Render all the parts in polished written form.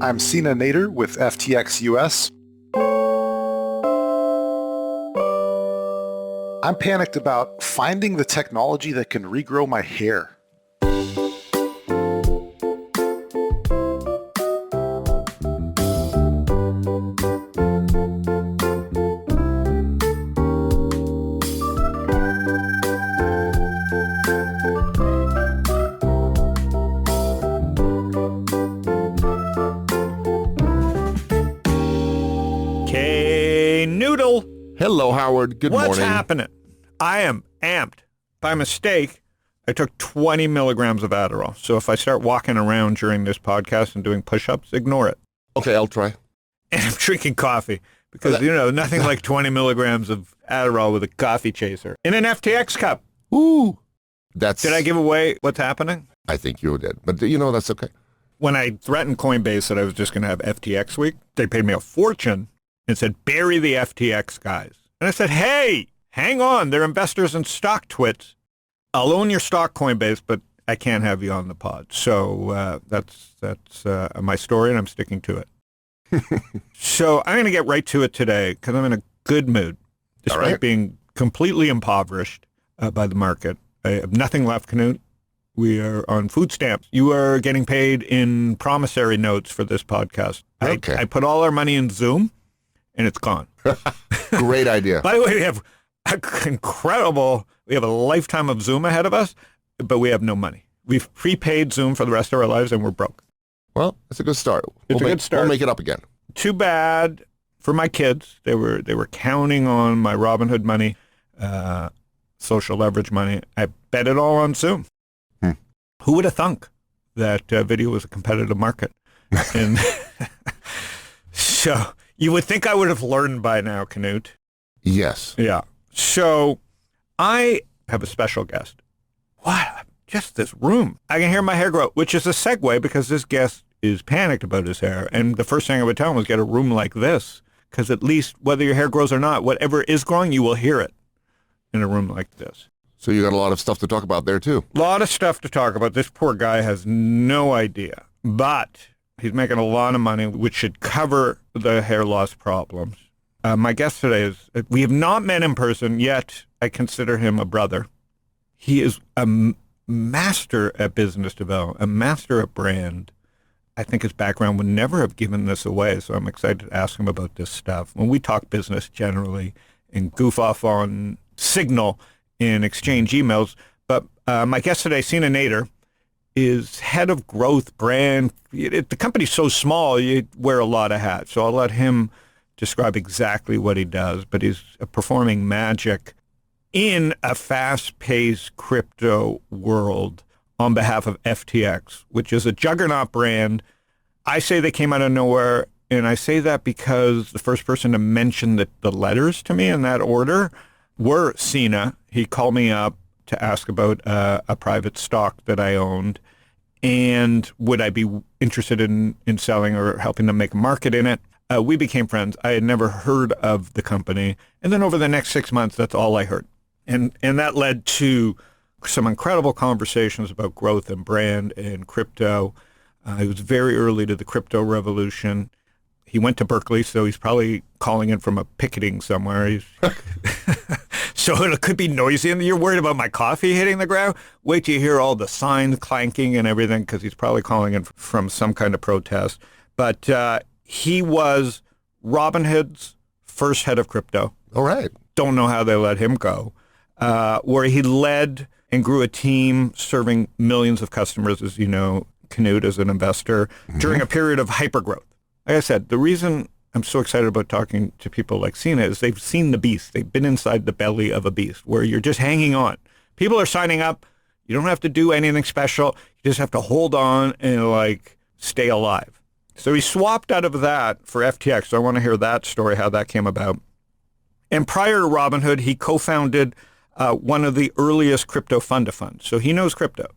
I'm Sina Nader with FTX US. I'm panicked about finding the technology that can regrow my hair. Noodle. Hello, Howard. Good morning. What's happening? I am amped. By mistake, I took 20 milligrams of Adderall. So if I start walking around during this podcast and doing push-ups, ignore it. Okay, I'll try. And I'm drinking coffee because, nothing like 20 milligrams of Adderall with a coffee chaser in an FTX cup. Ooh. Did I give away what's happening? I think you did. But, that's okay. When I threatened Coinbase that I was just going to have FTX week, they paid me a fortune and said, bury the FTX guys. And I said, hey, hang on. They're investors in stock twits. I'll own your stock, Coinbase, but I can't have you on the pod. So that's my story, and I'm sticking to it. So I'm going to get right to it today because I'm in a good mood, despite being completely impoverished by the market. I have nothing left, Knut. We are on food stamps. You are getting paid in promissory notes for this podcast. Okay. I put all our money in Zoom, and it's gone. Great idea. By the way, we have we have a lifetime of Zoom ahead of us, but we have no money. We've prepaid Zoom for the rest of our lives, and we're broke. Well, it's a good start. It's a good start. We'll make it up again. Too bad for my kids. They were counting on my Robinhood money, social leverage money. I bet it all on Zoom. Who would have thunk that video was a competitive market? And so you would think I would have learned by now, Knut. Yes. Yeah. So I have a special guest. Wow, just this room. I can hear my hair grow, which is a segue because this guest is panicked about his hair. And the first thing I would tell him was get a room like this because at least whether your hair grows or not, whatever is growing, you will hear it in a room like this. So you got a lot of stuff to talk about there, too. A lot of stuff to talk about. This poor guy has no idea. But he's making a lot of money, which should cover the hair loss problems. My guest today is, we have not met in person, yet I consider him a brother. He is a master at business development, a master at brand. I think his background would never have given this away, so I'm excited to ask him about this stuff. When we talk business generally and goof off on Signal and exchange emails, but my guest today, Sina Nader, is head of growth brand. The company's so small, you wear a lot of hats. So I'll let him describe exactly what he does, but he's performing magic in a fast-paced crypto world on behalf of FTX, which is a juggernaut brand. I say they came out of nowhere, and I say that because the first person to mention the letters to me in that order were Sina. He called me up to ask about a private stock that I owned, and would I be interested in selling or helping them make a market in it. We became friends. I had never heard of the company. And then over the next 6 months, that's all I heard. And that led to some incredible conversations about growth and brand and crypto. He was very early to the crypto revolution. He went to Berkeley, so he's probably calling in from a picketing somewhere. So it could be noisy, and you're worried about my coffee hitting the ground? Wait till you hear all the signs clanking and everything, because he's probably calling in from some kind of protest. But he was Robinhood's first head of crypto. All right. Don't know how they let him go. Where he led and grew a team serving millions of customers, as you know, Knut, as an investor, during a period of hypergrowth. Like I said, the reason I'm so excited about talking to people like Sina is they've seen the beast. They've been inside the belly of a beast where you're just hanging on. People are signing up. You don't have to do anything special. You just have to hold on and stay alive. So he swapped out of that for FTX. So I want to hear that story, how that came about. And prior to Robinhood, he co-founded one of the earliest crypto fund-to-funds. So he knows crypto.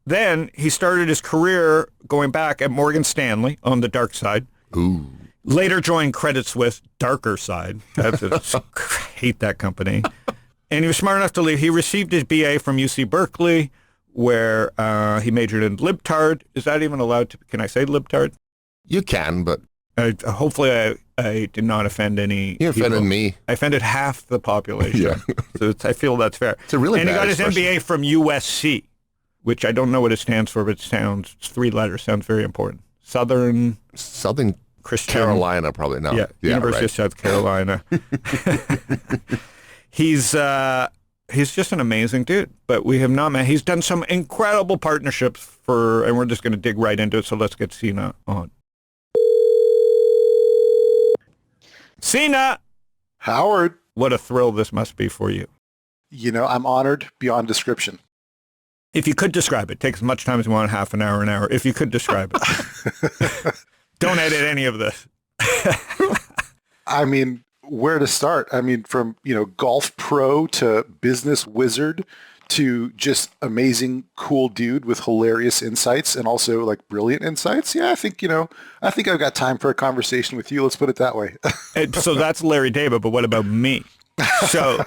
Then he started his career going back at Morgan Stanley on the dark side. Ooh. Later joined Credit Suisse, darker side. I hate that company. And he was smart enough to leave. He received his BA from UC Berkeley, where he majored in libtard. Is that even allowed to? Can I say libtard? You can, but Hopefully I did not offend any you offended people. me. I offended half the population. Yeah. So I feel that's fair. It's a really and he bad got his expression. MBA from USC, which I don't know what it stands for, but it's 3 letters. Sounds very important. Southern Christian Carolina, probably not. Yeah, University of South Carolina. He's just an amazing dude, but we have not met. He's done some incredible partnerships and we're just going to dig right into it. So let's get Sina on. Sina! Howard, What a thrill this must be for you. I'm honored beyond description. If you could describe it, take as much time as you want, half an hour, an hour. If you could describe it. Don't edit any of this. I mean, where to start? I mean, from, golf pro to business wizard to just amazing, cool dude with hilarious insights and also like brilliant insights. Yeah, I think I've got time for a conversation with you. Let's put it that way. So that's Larry David, but what about me? So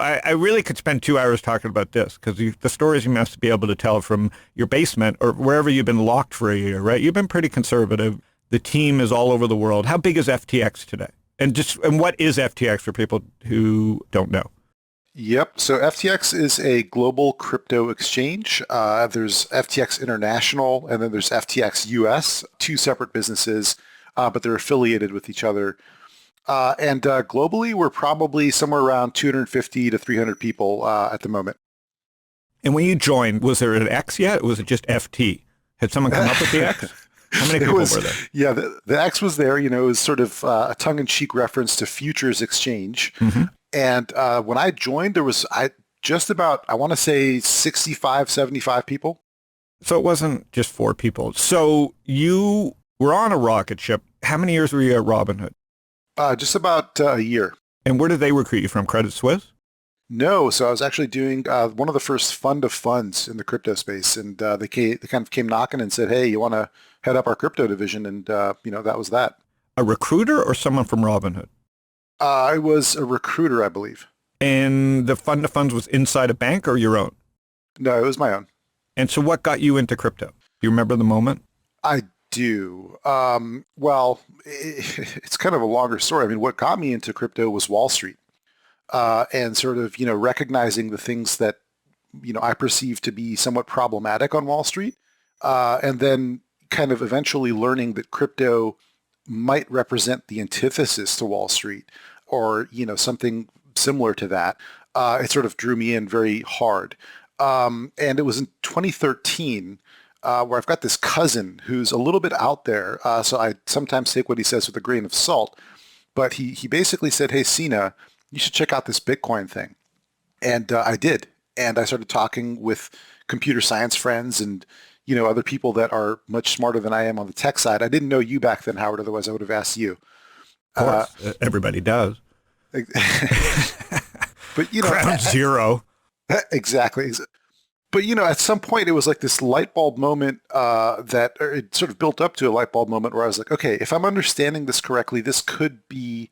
I really could spend 2 hours talking about this because the stories you must be able to tell from your basement or wherever you've been locked for a year, right? You've been pretty conservative. The team is all over the world. How big is FTX today? And what is FTX for people who don't know? Yep. So FTX is a global crypto exchange. There's FTX International and then there's FTX US, 2 separate businesses, but they're affiliated with each other. And globally, we're probably somewhere around 250 to 300 people at the moment. And when you joined, was there an X yet? Or was it just FT? Had someone come up with the X? How many people were there? Yeah, the X was there. It was sort of a tongue-in-cheek reference to futures exchange. Mm-hmm. And when I joined, there was just about, I want to say 65, 75 people. So it wasn't just 4 people. So you were on a rocket ship. How many years were you at Robinhood? Just about a year. And where did they recruit you from? Credit Suisse? No, so I was actually doing one of the first fund of funds in the crypto space, and they kind of came knocking and said, "Hey, you want to head up our crypto division?" And that was that. A recruiter or someone from Robinhood? I was a recruiter, I believe. And the fund of funds was inside a bank or your own? No, it was my own. And so what got you into crypto? Do you remember the moment? I do. Well, it's kind of a longer story. I mean, what got me into crypto was Wall Street. And sort of, recognizing the things that, I perceive to be somewhat problematic on Wall Street. And then kind of eventually learning that crypto might represent the antithesis to Wall Street or, something similar to that. It sort of drew me in very hard. And it was in 2013 where I've got this cousin who's a little bit out there. So I sometimes take what he says with a grain of salt. But he basically said, "Hey, Sina, you should check out this Bitcoin thing." And I did. And I started talking with computer science friends and, other people that are much smarter than I am on the tech side. I didn't know you back then, Howard, otherwise I would have asked you. Of course, everybody does. But, Ground zero. Exactly. But, at some point it was like this light bulb moment it sort of built up to a light bulb moment where I was like, okay, if I'm understanding this correctly, this could be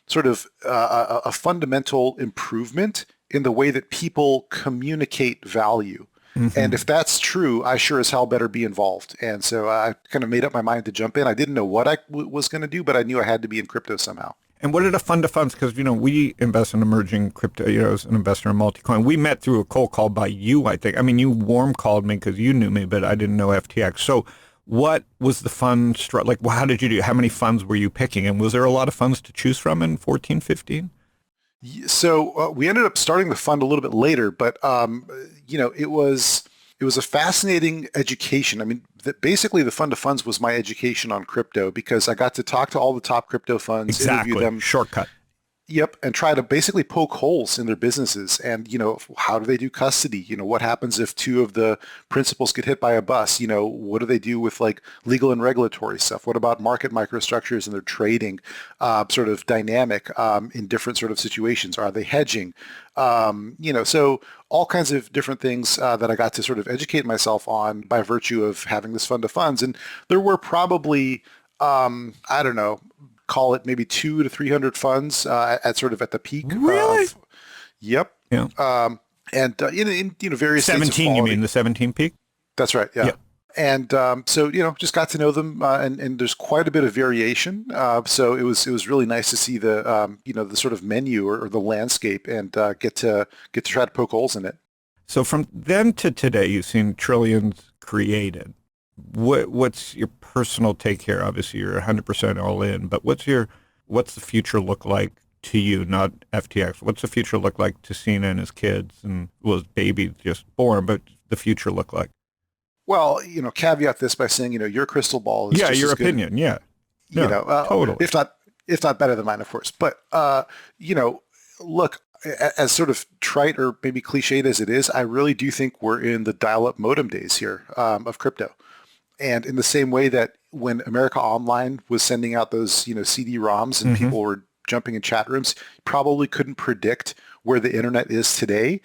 sort of a fundamental improvement in the way that people communicate value. Mm-hmm. And if that's true, I sure as hell better be involved. And so I kind of made up my mind to jump in. I didn't know what I was going to do, but I knew I had to be in crypto somehow. And what did a fund of funds, because, we invest in emerging crypto, as an investor in multi-coin. We met through a cold call by you, I think. I mean, you warm called me because you knew me, but I didn't know FTX. So what was the fund like? How did you do? How many funds were you picking? And was there a lot of funds to choose from in 14, 15? So we ended up starting the fund a little bit later, but it was a fascinating education. I mean, basically the fund of funds was my education on crypto because I got to talk to all the top crypto funds, interview them. Shortcut. Yep, and try to basically poke holes in their businesses and, how do they do custody? What happens if 2 of the principals get hit by a bus? What do they do with like legal and regulatory stuff? What about market microstructures and their trading sort of dynamic in different sort of situations? Are they hedging? So all kinds of different things that I got to sort of educate myself on by virtue of having this fund of funds. And there were probably, I don't know, call it maybe 200 to 300 funds at the peak. Really? Yep. Yeah. And in various 17, states of you quality. mean the 17 peak? That's right. Yeah. So, just got to know them, and there's quite a bit of variation. So it was really nice to see the sort of menu or the landscape and get to try to poke holes in it. So from then to today, you've seen trillions created. What's your personal take here? Obviously, you're 100% all in, but what's the future look like to you, not FTX? What's the future look like to Sina and his kids and his baby just born, but the future look like? Well, caveat this by saying, your crystal ball is just your as good, opinion, yeah. No, totally. if not better than mine, of course. But, look, as sort of trite or maybe cliched as it is, I really do think we're in the dial-up modem days here of crypto. And in the same way that when America Online was sending out those, CD-ROMs and people were jumping in chat rooms, probably couldn't predict where the internet is today,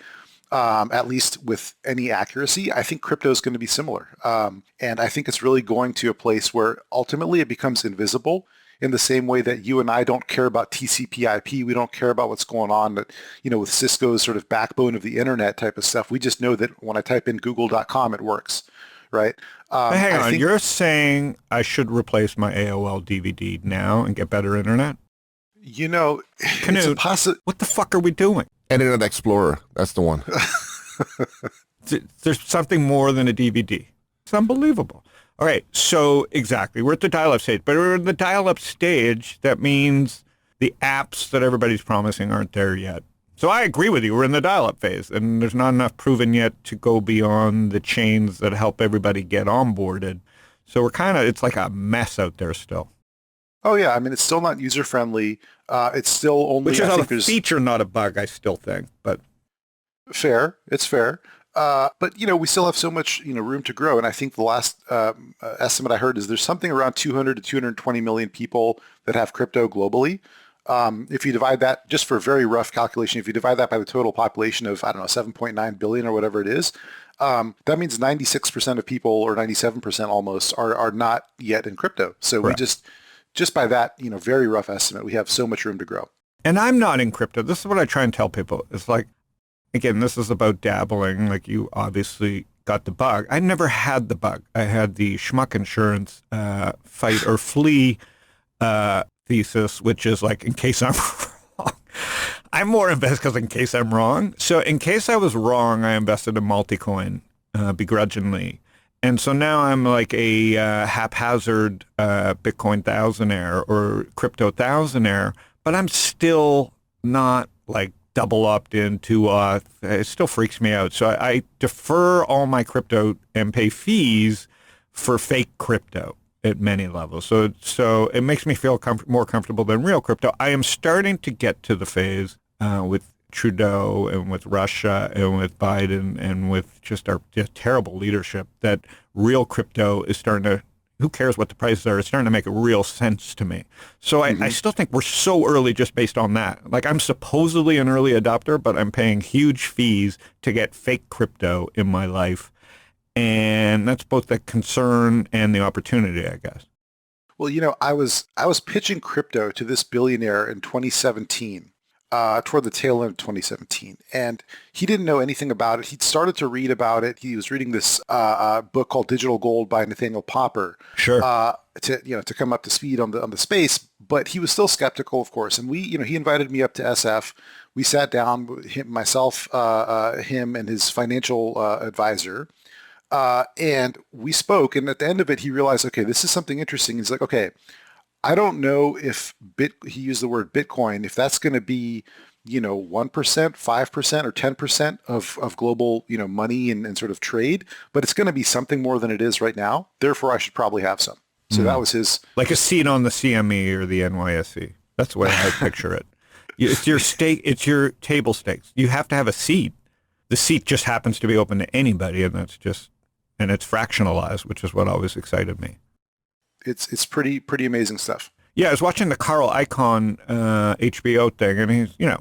at least with any accuracy. I think crypto is going to be similar. And I think it's really going to a place where ultimately it becomes invisible in the same way that you and I don't care about TCP/IP. We don't care about what's going on, with Cisco's sort of backbone of the internet type of stuff. We just know that when I type in google.com, it works, right? Hang on, you're saying I should replace my AOL DVD now and get better internet? Canute, what the fuck are we doing? Internet Explorer, that's the one. There's something more than a DVD. It's unbelievable. All right, so exactly, we're at the dial-up stage, but we're in the dial-up stage. That means the apps that everybody's promising aren't there yet. So I agree with you. We're in the dial-up phase, and there's not enough proven yet to go beyond the chains that help everybody get onboarded. So it's like a mess out there still. Oh, yeah. I mean, it's still not user-friendly. It's still only... Which is a feature, not a bug, I still think, but... Fair. It's fair. But, we still have so much, room to grow. And I think the last estimate I heard is there's something around 200 to 220 million people that have crypto globally. If you divide that, just for a very rough calculation, if you divide that by the total population of, 7.9 billion or whatever it is, that means 96% of people, or 97% almost, are not yet in crypto. So Correct. We just by that, very rough estimate, we have so much room to grow. And I'm not in crypto. This is what I try and tell people. It's like, again, this is about dabbling. Like, you obviously got the bug. I never had the bug. I had the schmuck insurance fight or flee thesis, which is like, in case I'm wrong. I'm more invested because in case I'm wrong. So in case I was wrong, I invested in Multicoin begrudgingly. And so now I'm like a haphazard Bitcoin thousandaire or crypto thousandaire, but I'm still not like double opt-in to it still freaks me out. So I defer all my crypto and pay fees for fake crypto at many levels. So it makes me feel more comfortable than real crypto. I am starting to get to the phase with Trudeau and with Russia and with Biden and with just our terrible leadership that real crypto is starting to, who cares what the prices are, it's starting to make a real sense to me. So I still think we're so early just based on that. Like, I'm supposedly an early adopter, but I'm paying huge fees to get fake crypto in my life. And that's both the concern and the opportunity, I guess. Well, I was pitching crypto to this billionaire in 2017. Toward the tail end of 2017, and he didn't know anything about it. He'd started to read about it. He was reading this book called Digital Gold by Nathaniel Popper. Sure. To come up to speed on the space, but he was still skeptical, of course. And he invited me up to SF. We sat down, him and his financial advisor, and we spoke. And at the end of it, he realized, okay, this is something interesting. He's like, okay, I don't know if he used the word Bitcoin, if that's going to be, 1%, 5%, or 10% of global, money and sort of trade, but it's going to be something more than it is right now. Therefore, I should probably have some. So that was his... Like a seat on the CME or the NYSE. That's the way I picture it. It's your stake. It's your table stakes. You have to have a seat. The seat just happens to be open to anybody, and it's fractionalized, which is what always excited me. It's pretty amazing stuff. Yeah, I was watching the Carl Icahn HBO thing, and he's, you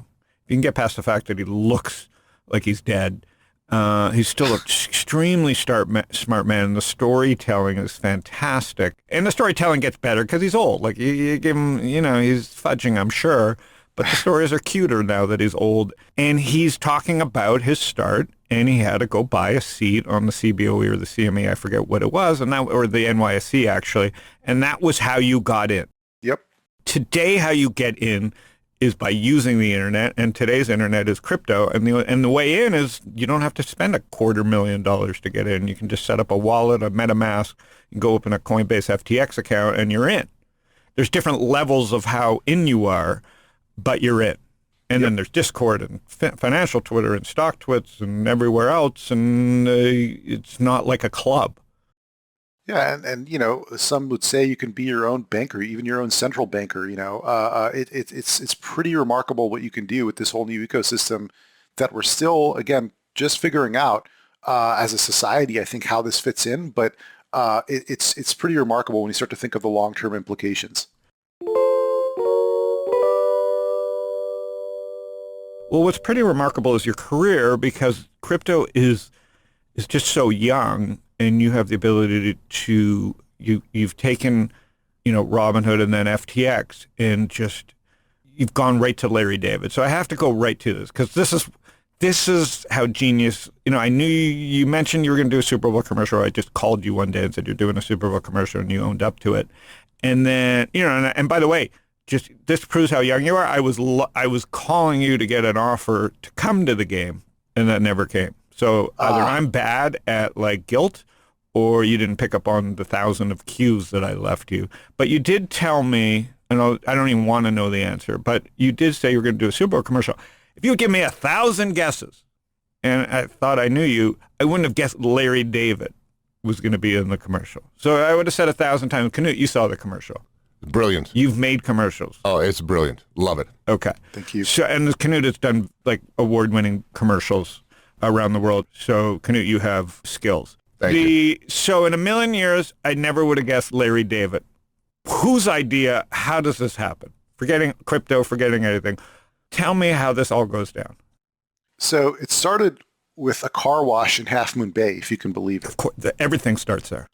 can get past the fact that he looks like he's dead. He's still an extremely smart man, and the storytelling is fantastic. And the storytelling gets better because he's old. Like, you give him, he's fudging, I'm sure, but the stories are cuter now that he's old. And he's talking about his start and he had to go buy a seat on the CBOE or the CME, I forget what it was, and that, or the NYSE actually, and that was how you got in. Yep. Today, how you get in is by using the internet, and today's internet is crypto, and the way in is you don't have to spend $250,000 to get in. You can just set up a wallet, a MetaMask, and go open a Coinbase FTX account, and you're in. There's different levels of how in you are, but you're in. And then there's Discord and financial Twitter and stock twits and everywhere else, and it's not like a club. Yeah, and you know, some would say you can be your own banker, even your own central banker. You know, it's pretty remarkable what you can do with this whole new ecosystem that we're still, again, just figuring out as a society. I think how this fits in, but it's pretty remarkable when you start to think of the long-term implications. Well, what's pretty remarkable is your career, because crypto is just so young, and you have the ability to you've taken, you know, Robinhood and then FTX, and just you've gone right to Larry David. So I have to go right to this, because this is how genius. You know, I knew you mentioned you were going to do a Super Bowl commercial. I just called you one day and said you're doing a Super Bowl commercial, and you owned up to it. And then, you know, and by the way, just this proves how young you are. I was calling you to get an offer to come to the game, and that never came. So either I'm bad at like guilt, or you didn't pick up on the 1,000 of cues that I left you. But you did tell me, and I don't even want to know the answer, but you did say you were going to do a Super Bowl commercial. If you would give me 1,000 guesses, and I thought I knew you, I wouldn't have guessed Larry David was going to be in the commercial. So I would have said 1,000 times, Canute, you saw the commercial. Brilliant. You've made commercials. Oh, it's brilliant. Love it. Okay. Thank you. So, and Canute has done like award-winning commercials around the world. So, Canute, you have skills. Thank you. So, in a million years, I never would have guessed Larry David. Whose idea? How does this happen? Forgetting crypto, forgetting anything. Tell me how this all goes down. So it started with a car wash in Half Moon Bay, if you can believe it. Of course, everything starts there.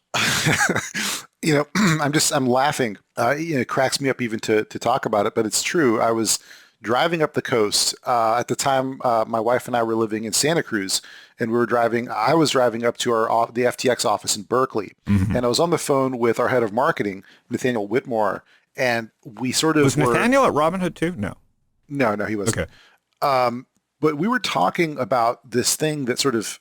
You know, I'm laughing. You know, it cracks me up even to talk about it, but it's true. I was driving up the coast. At the time, my wife and I were living in Santa Cruz, and I was driving up to the FTX office in Berkeley, and I was on the phone with our head of marketing, Nathaniel Whitmore, and we sort of Was Nathaniel at Robinhood too? No. No, he wasn't. Okay. But we were talking about this thing that sort of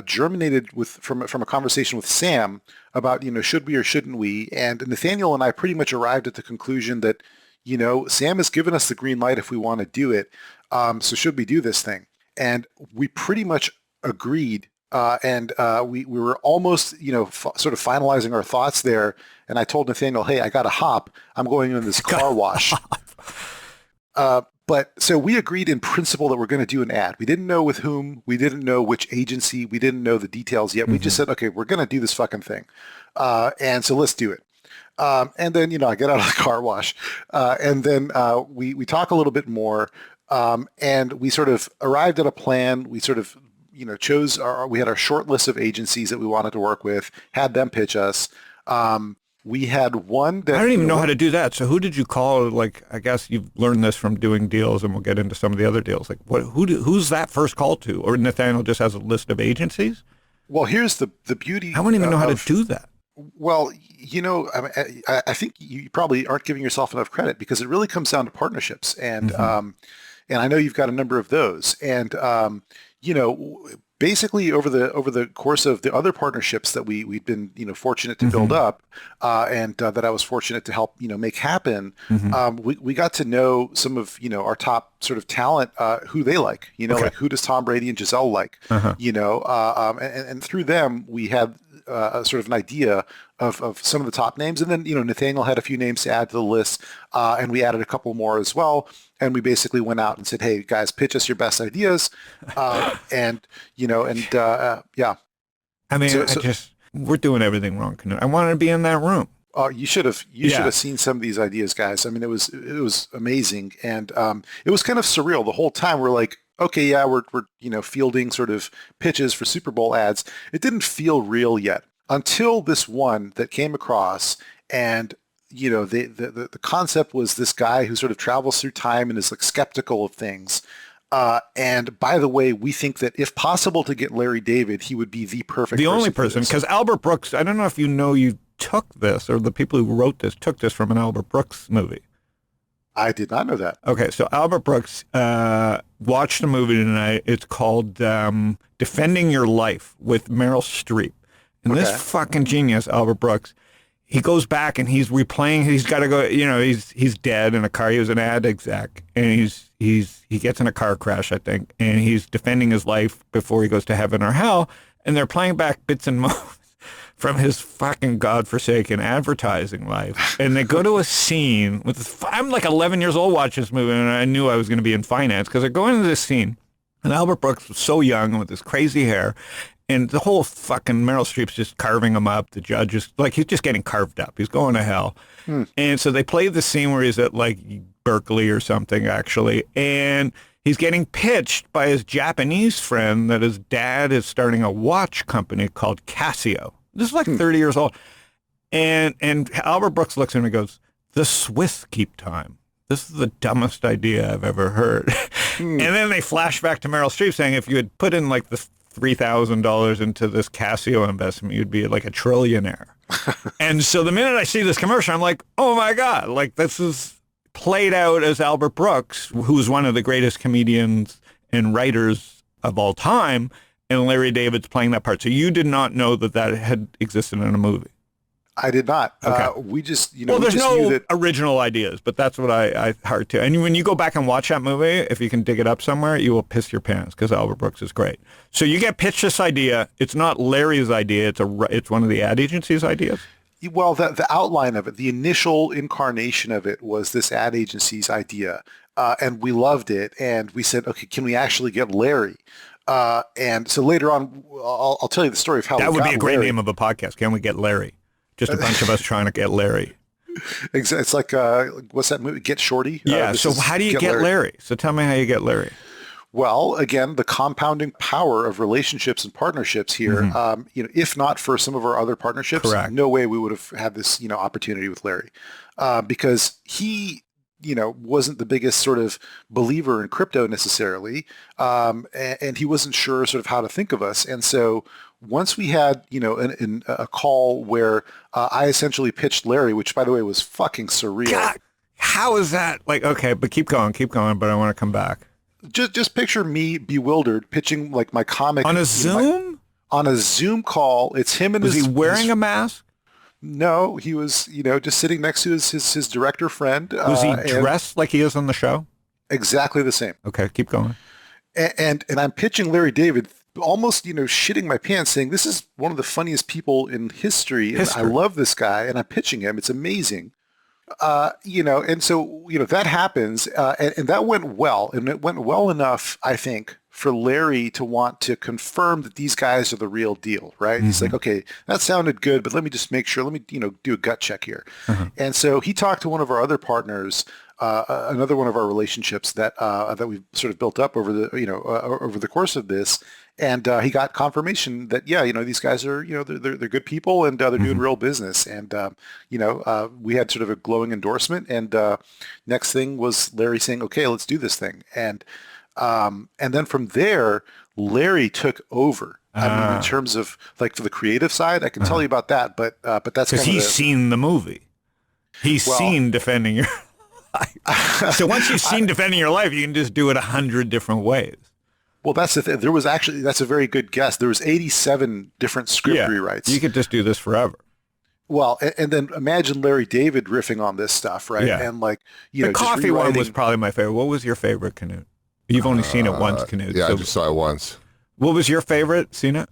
germinated from a conversation with Sam about, you know, should we or shouldn't we? And Nathaniel and I pretty much arrived at the conclusion that, you know, Sam has given us the green light if we want to do it. So should we do this thing? And we pretty much agreed. And we were almost, you know, sort of finalizing our thoughts there. And I told Nathaniel, hey, I got to hop. I'm going in this car wash. But so we agreed in principle that we're going to do an ad. We didn't know with whom. We didn't know which agency. We didn't know the details yet. We just said, okay, we're going to do this fucking thing. And so let's do it. And then, you know, I get out of the car wash. And then we talk a little bit more. And we sort of arrived at a plan. We sort of, you know, we had our short list of agencies that we wanted to work with, had them pitch us. We had one that... I don't even know how to do that. So who did you call? Like, I guess you've learned this from doing deals, and we'll get into some of the other deals. Like, who's that first call to? Or Nathaniel just has a list of agencies? Well, here's the beauty. I wouldn't even know how to do that. Well, you know, I think you probably aren't giving yourself enough credit, because it really comes down to partnerships. And and I know you've got a number of those. And, you know, basically over the course of the other partnerships that we've been, you know, fortunate to build up, and that I was fortunate to help, you know, make happen, we got to know some of, you know, our top sort of talent, who they like, you know, like who does Tom Brady and Giselle like, you know, and through them we had a sort of an idea of some of the top names. And then, you know, Nathaniel had a few names to add to the list, and we added a couple more as well. And we basically went out and said, hey, guys, pitch us your best ideas. And, you know, and yeah. I mean, we're doing everything wrong, Canute. I wanted to be in that room. You should have seen some of these ideas, guys. I mean, it was amazing. And it was kind of surreal the whole time. We're like, okay, yeah, we're you know, fielding sort of pitches for Super Bowl ads. It didn't feel real yet until this one that came across, and you know, the concept was this guy who sort of travels through time and is like skeptical of things. And by the way, we think that if possible to get Larry David, he would be the perfect The person only for person, this. because Albert Brooks, I don't know if you took this, or the people who wrote this took this from an Albert Brooks movie. I did not know that. Okay, so Albert Brooks watched a movie tonight. It's called Defending Your Life with Meryl Streep. And Okay. this fucking genius, Albert Brooks, he goes back and he's replaying. He's got to go. He's dead in a car. He was an ad exec, and he gets in a car crash, I think, and he's defending his life before he goes to heaven or hell. And they're playing back bits and moments from his fucking godforsaken advertising life. And they go to a scene with this, I'm like 11 years old watching this movie, and I knew I was going to be in finance because they're going into this scene. And Albert Brooks was so young with his crazy hair. And the whole fucking Meryl Streep's just carving him up. The judge is like, he's just getting carved up. He's going to hell. And so they play the scene where he's at like Berkeley or something, actually. And he's getting pitched by his Japanese friend that his dad is starting a watch company called Casio. This is like 30 years old. And Albert Brooks looks at him and goes, the Swiss keep time. This is the dumbest idea I've ever heard. And then they flash back to Meryl Streep saying, if you had put in like the $3,000 into this Casio investment, you'd be like a trillionaire. And so the minute I see this commercial, I'm like, oh my God, like this is played out as Albert Brooks, who's one of the greatest comedians and writers of all time, and Larry David's playing that part. So you did not know that had existed in a movie? I did not. Okay. We just, Well, we there's just no knew that. original ideas, but that's what I heard too. And when you go back and watch that movie, if you can dig it up somewhere, you will piss your pants because Albert Brooks is great. So you get pitched this idea. It's not Larry's idea. It's one of the ad agency's ideas. Well, the outline of it, the initial incarnation of it was this ad agency's idea, and we loved it. And we said, okay, can we actually get Larry? And so later on, I'll tell you the story of how That we would got be a great Larry. name of a podcast. Can we get Larry? Just a bunch of us trying to get Larry. It's like, what's that movie? Get Shorty? Yeah. So how do you get Larry? So tell me how you get Larry. Well, again, the compounding power of relationships and partnerships here. If not for some of our other partnerships, Correct. no way we would have had this, opportunity with Larry, because he, wasn't the biggest sort of believer in crypto necessarily, and he wasn't sure sort of how to think of us. And so once we had, a call where I essentially pitched Larry, which by the way was fucking surreal. God, how is that? Like, okay, but keep going, but I want to come back. Just picture me bewildered pitching like my comic On a Zoom? On a Zoom call. It's him and Was his. he wearing a mask? No, he was, just sitting next to his director friend. Was he dressed like he is on the show? Exactly the same. Okay, keep going. And I'm pitching Larry David, almost, shitting my pants, saying this is one of the funniest people in history. And I love this guy, and I'm pitching him. It's amazing. And so, that happens, and that went well, and it went well enough, I think, for Larry to want to confirm that these guys are the real deal, right? Mm-hmm. He's like, okay, that sounded good, but let me just make sure, let me, do a gut check here. Mm-hmm. And so he talked to one of our other partners, another one of our relationships that we've sort of built up over the, over the course of this. And he got confirmation that, these guys are, they're good people, and they're doing real business. And, we had sort of a glowing endorsement. And next thing was Larry saying, okay, let's do this thing. And then from there, Larry took over. I mean, in terms of like for the creative side, I can tell you about that. But that's because he's seen the movie. He's seen Defending Your Life. So once you've seen Defending Your Life, you can just do it 100 different ways. Well, that's the thing. There was actually, that's a very good guess. There was 87 different script rewrites. You could just do this forever. Well, and then imagine Larry David riffing on this stuff, right? Yeah. And like, the coffee one was probably my favorite. What was your favorite, Canute? You've only seen it once, Canute. Yeah, so I just saw it once. What was your favorite, Sina?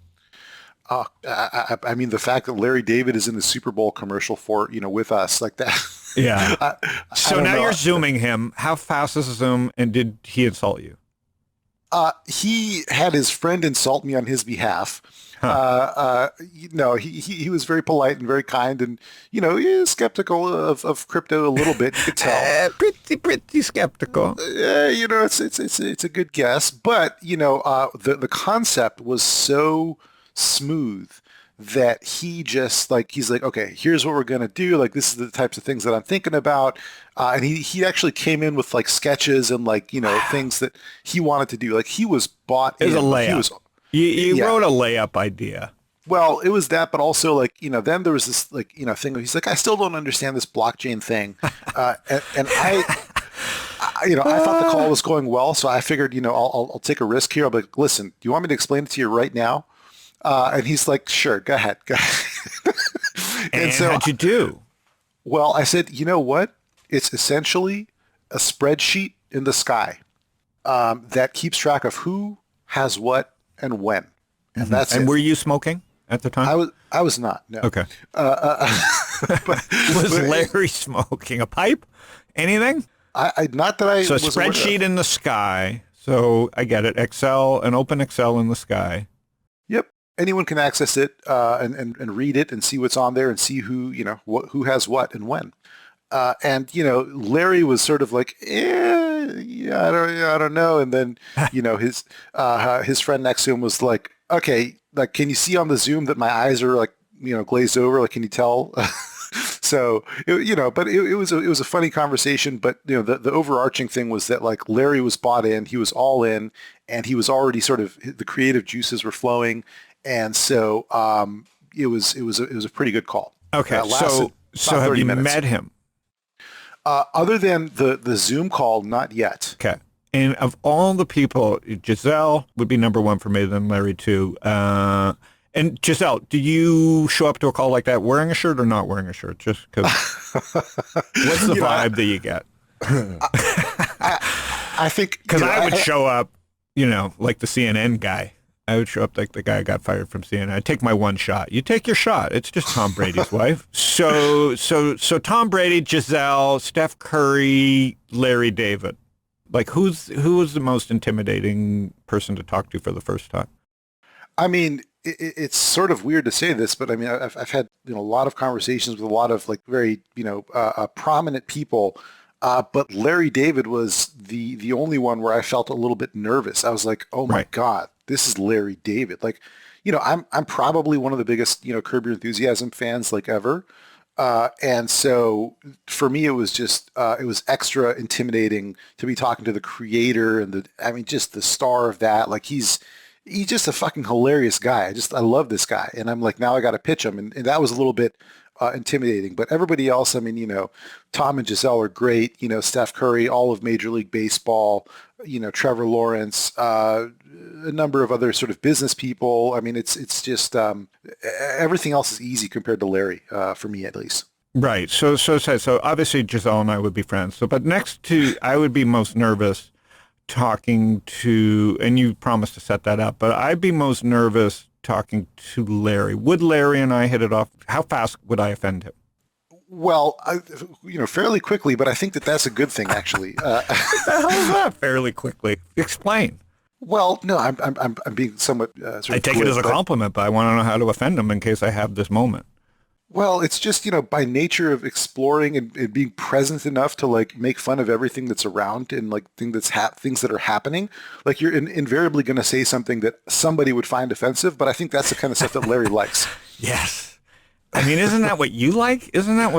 I mean, the fact that Larry David is in the Super Bowl commercial for, with us like that. Yeah. So now know. you're Zooming him. How fast is the Zoom, and did he insult you? He had his friend insult me on his behalf. Huh. He was very polite and very kind, and he is skeptical of crypto a little bit. You could tell. Pretty skeptical. It's a good guess, but the concept was so smooth that he just like, he's like, okay, here's what we're going to do. Like, this is the types of things that I'm thinking about. And he actually came in with like sketches and like, things that he wanted to do. Like he was bought It was in. a layup. He was, You yeah. wrote a layup idea. Well, it was that, but also like, then there was this like, thing where he's like, I still don't understand this blockchain thing. And I thought the call was going well, so I figured, I'll take a risk here. I'll be like, listen, do you want me to explain it to you right now? And he's like, sure, go ahead. And so how'd you do? Well, I said, you know what? It's essentially a spreadsheet in the sky that keeps track of who has what and when. And that's it. And were you smoking at the time? I was not, no. Okay. Was Larry smoking? A pipe? Anything? Not that I So a was spreadsheet in the sky. So I get it. Excel, an open Excel in the sky. Yep. Anyone can access it and read it and see what's on there and see who, who has what and when. And Larry was sort of like, yeah, I don't know. And then, his friend next to him was like, okay, like, can you see on the Zoom that my eyes are like, glazed over? Like, can you tell? So, but it was a funny conversation. But, the overarching thing was that like Larry was bought in, he was all in, and he was already sort of, the creative juices were flowing. And so it was a pretty good call. Okay. So have you met him? Other than the Zoom call, not yet. Okay. And of all the people, Giselle would be number one for me, then Larry too. And Giselle, do you show up to a call like that wearing a shirt or not wearing a shirt? Just because. What's the vibe that you get? I think because I would show up, like the CNN guy. I would show up like the guy who got fired from CNN. I'd take my one shot. You take your shot. It's just Tom Brady's wife. So Tom Brady, Giselle, Steph Curry, Larry David. Like who was the most intimidating person to talk to for the first time? I mean, it's sort of weird to say this, but I mean, I've had a lot of conversations with a lot of like very prominent people. But Larry David was the only one where I felt a little bit nervous. I was like, oh my God, this is Larry David. Like, I'm probably one of the biggest, Curb Your Enthusiasm fans like ever. And so for me, it was just, it was extra intimidating to be talking to the creator and just the star of that. Like he's just a fucking hilarious guy. I love this guy. And I'm like, now I got to pitch him. And that was a little bit intimidating, but everybody else, Tom and Giselle are great. Steph Curry, all of Major League Baseball, Trevor Lawrence, a number of other sort of business people. I mean, it's just everything else is easy compared to Larry, for me at least. Right. So obviously Giselle and I would be friends. So, but next to, I would be most nervous talking to, and you promised to set that up, but I'd be most nervous talking to Larry. Would Larry and I hit it off? How fast would I offend him? Well, fairly quickly, but I think that's a good thing, actually. What the hell is that? Fairly quickly. Explain. Well, no, I'm being somewhat. I take it as a compliment, but I want to know how to offend him in case I have this moment. Well, it's just, by nature of exploring and being present enough to like make fun of everything that's around and like things that are happening. Like you're invariably going to say something that somebody would find offensive, but I think that's the kind of stuff that Larry likes. Yes. I mean, isn't that what you like? Isn't that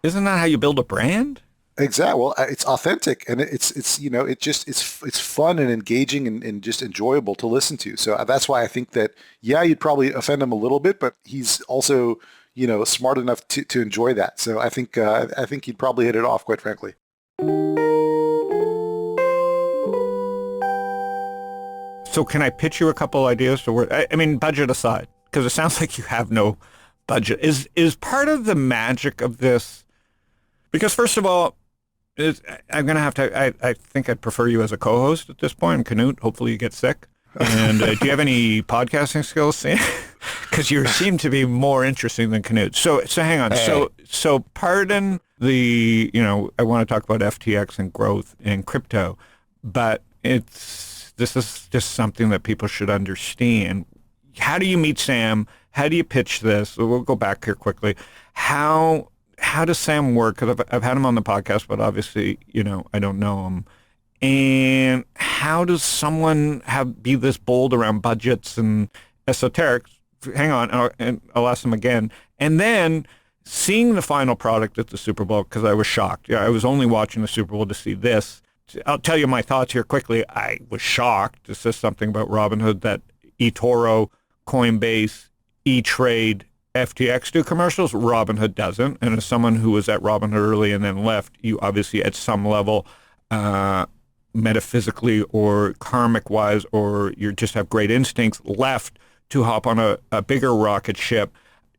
how you build a brand? Exactly. Well, it's authentic and it's fun and engaging and just enjoyable to listen to. So that's why I think that, yeah, you'd probably offend him a little bit, but he's also, smart enough to enjoy that. So I think he'd probably hit it off, quite frankly. So can I pitch you a couple ideas to work? I mean, budget aside, because it sounds like you have no budget. Is part of the magic of this, because first of all, I'm going to have to, I think I'd prefer you as a co-host at this point. Canute, hopefully you get sick. And do you have any podcasting skills? Because you seem to be more interesting than Canute. So hang on. Hey. So pardon the, I want to talk about FTX and growth and crypto, but this is just something that people should understand. How do you meet Sam? How do you pitch this? We'll go back here quickly. How does Sam work? Because I've had him on the podcast, but obviously, I don't know him. And how does someone be this bold around budgets and esoterics? hang on, and I'll ask them again. And then seeing the final product at the Super Bowl, because I was shocked. Yeah, I was only watching the Super Bowl to see this. I'll tell you my thoughts here quickly. I was shocked. This is something about Robinhood that eToro, Coinbase, E-Trade, FTX do commercials. Robinhood doesn't. And as someone who was at Robinhood early and then left, you obviously at some level, metaphysically or karmic-wise, or you just have great instincts, left to hop on a bigger rocket ship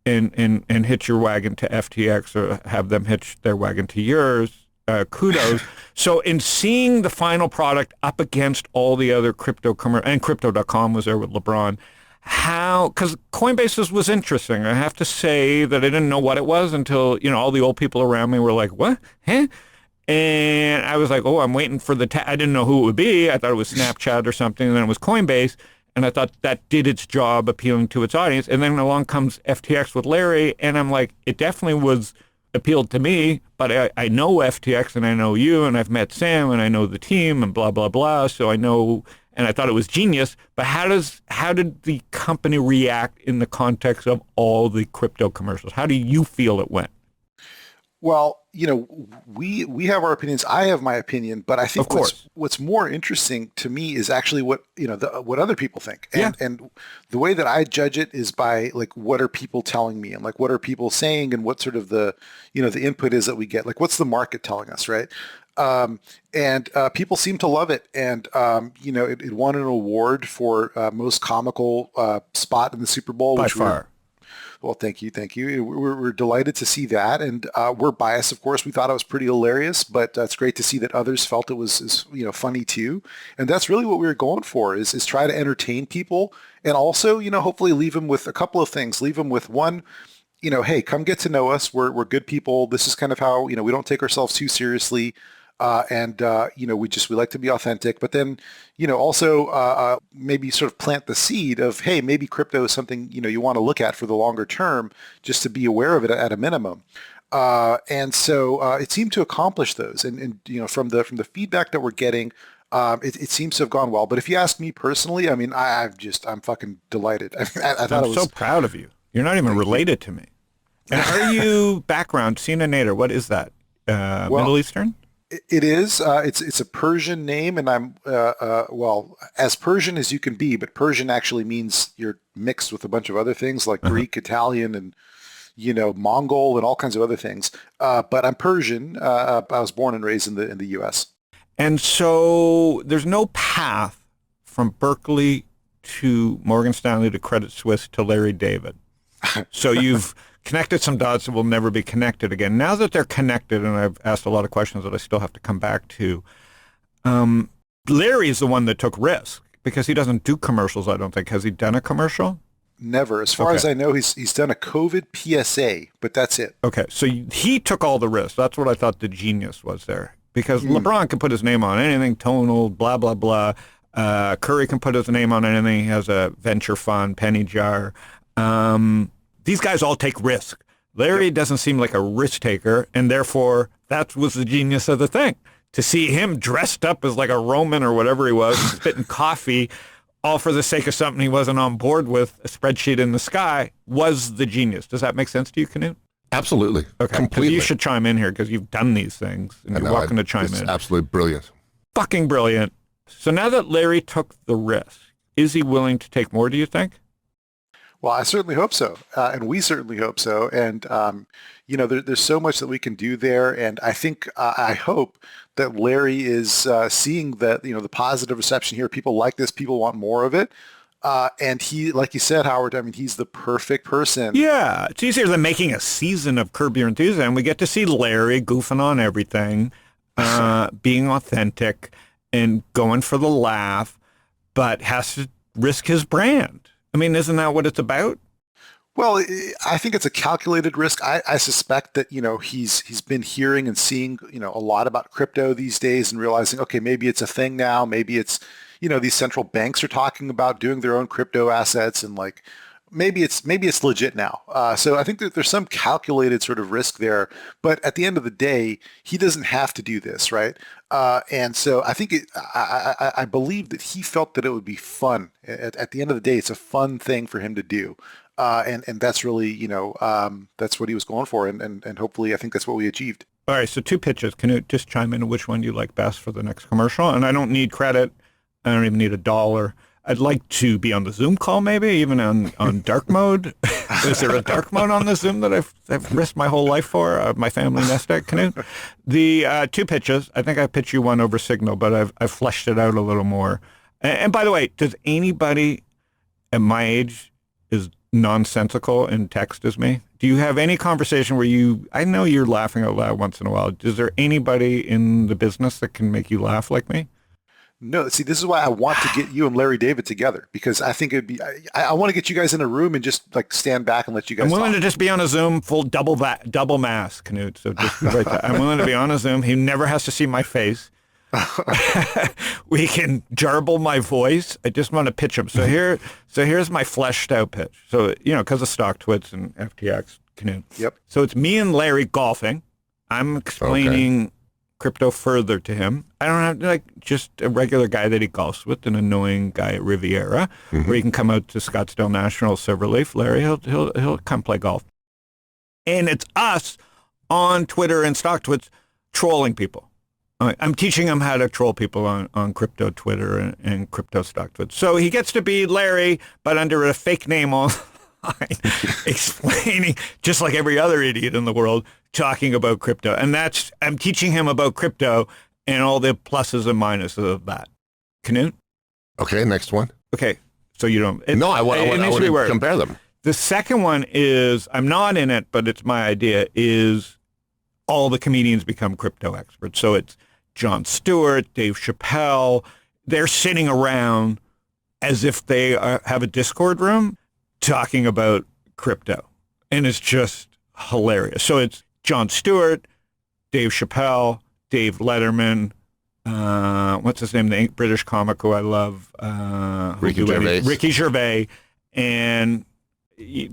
and hitch your wagon to FTX or have them hitch their wagon to yours. Kudos. So in seeing the final product up against all the other crypto and Crypto.com was there with LeBron, because Coinbase was interesting. I have to say that I didn't know what it was until, all the old people around me were like, what? Huh? And I was like, oh, I'm waiting for I didn't know who it would be. I thought it was Snapchat or something, and then it was Coinbase. And I thought that did its job appealing to its audience. And then along comes FTX with Larry, and I'm like, it definitely was appealed to me, but I know FTX and I know you and I've met Sam and I know the team and blah, blah, blah. So I know, and I thought it was genius. But how did the company react in the context of all the crypto commercials? How do you feel it went? Well, we have our opinions. I have my opinion, but I think what's more interesting to me is actually what what other people think. And the way that I judge it is by like what are people telling me and like what are people saying and what sort of the the input is that we get. Like what's the market telling us, right? And people seem to love it. And it won an award for most comical spot in the Super Bowl, by far. Well, thank you. We're delighted to see that, and we're biased, of course. We thought it was pretty hilarious, but it's great to see that others felt it was funny too. And that's really what we were going for: is try to entertain people, and also hopefully leave them with a couple of things. Leave them with one, hey, come get to know us. We're good people. This is kind of how we don't take ourselves too seriously. We like to be authentic, but then, also maybe sort of plant the seed of, hey, maybe crypto is something, you want to look at for the longer term, just to be aware of it at a minimum. And so it seemed to accomplish those. And from the feedback that we're getting, it seems to have gone well. But if you ask me personally, I mean, I'm fucking delighted. I thought I'm so proud of you. You're not even related to me. And are you background, Sina Nader? What is that? Middle Eastern? It is. It's a Persian name, and I'm as Persian as you can be. But Persian actually means you're mixed with a bunch of other things like Greek, Italian, and Mongol, and all kinds of other things. But I'm Persian. I was born and raised in the U.S. And so there's no path from Berkeley to Morgan Stanley to Credit Suisse to Larry David. So you've connected some dots that will never be connected again. Now that they're connected, and I've asked a lot of questions that I still have to come back to, Larry is the one that took risk because he doesn't do commercials, I don't think. Has he done a commercial? Never. As far as I know, he's done a COVID PSA, but that's it. Okay, so he took all the risks. That's what I thought the genius was there. Because LeBron can put his name on anything, tonal, blah, blah, blah. Curry can put his name on anything. He has a venture fund, penny jar. These guys all take risk. Larry doesn't seem like a risk taker, and therefore that was the genius of the thing. To see him dressed up as like a Roman or whatever he was, spitting coffee, all for the sake of something he wasn't on board with, a spreadsheet in the sky, was the genius. Does that make sense to you, Canute? Absolutely. Okay, completely. You should chime in here because you've done these things, and you're welcome to chime in. Absolutely brilliant. Fucking brilliant. So now that Larry took the risk, is he willing to take more, do you think? Well, I certainly hope so, and we certainly hope so. And there's so much that we can do there, and I think I hope that Larry is seeing that the positive reception here. People like this. People want more of it, and he, like you said, Howard. I mean, he's the perfect person. Yeah, it's easier than making a season of Curb Your Enthusiasm. We get to see Larry goofing on everything, being authentic, and going for the laugh, but has to risk his brand. I mean, isn't that what it's about? Well, I think it's a calculated risk. I suspect that, he's been hearing and seeing, a lot about crypto these days and realizing, okay, maybe it's a thing now. Maybe it's, these central banks are talking about doing their own crypto assets and like, maybe it's legit now. So I think that there's some calculated sort of risk there, but at the end of the day, he doesn't have to do this, right? And so I think I believe that he felt that it would be fun. At the end of the day, it's a fun thing for him to do. And that's really, that's what he was going for. And hopefully I think that's what we achieved. All right, so 2 pitches. Can you just chime in which one you like best for the next commercial? And I don't need credit. I don't even need $1. I'd like to be on the Zoom call, maybe even on dark mode. Is there a dark mode on the Zoom that I've risked my whole life for? My family nest egg canoe. The 2 pitches. I think I pitched you one over Signal, but I've fleshed it out a little more. And by the way, does anybody at my age is nonsensical in text as me? Do you have any conversation where I know you're laughing out loud once in a while. Is there anybody in the business that can make you laugh like me? No, see, this is why I want to get you and Larry David together, because I think it'd be, I want to get you guys in a room and just like stand back and let you guys I'm willing talk. to just be on a Zoom full double mask, Knut. So just right there. I'm willing to be on a Zoom. He never has to see my face. We can jarble my voice. I just want to pitch him. So here's my fleshed out pitch. So, because of stock twits and FTX, Knut. Yep. So it's me and Larry golfing. I'm explaining crypto further to him. I don't have just a regular guy that he golfs with, an annoying guy at Riviera, where he can come out to Scottsdale National, Silverleaf. Larry, he'll come play golf. And it's us on Twitter and stock twits trolling people. I'm teaching him how to troll people on crypto Twitter and crypto stock twits. So he gets to be Larry, but under a fake name online, explaining, just like every other idiot in the world, talking about crypto. And I'm teaching him about crypto and all the pluses and minuses of that. Knut? Okay, next one. Okay, so you don't... I want to compare them. The second one is, I'm not in it, but it's my idea, is all the comedians become crypto experts. So it's Jon Stewart, Dave Chappelle. They're sitting around as if they have a Discord room talking about crypto. And it's just hilarious. So it's Jon Stewart, Dave Chappelle, Dave Letterman, what's his name, the British comic who I love? Ricky Gervais. And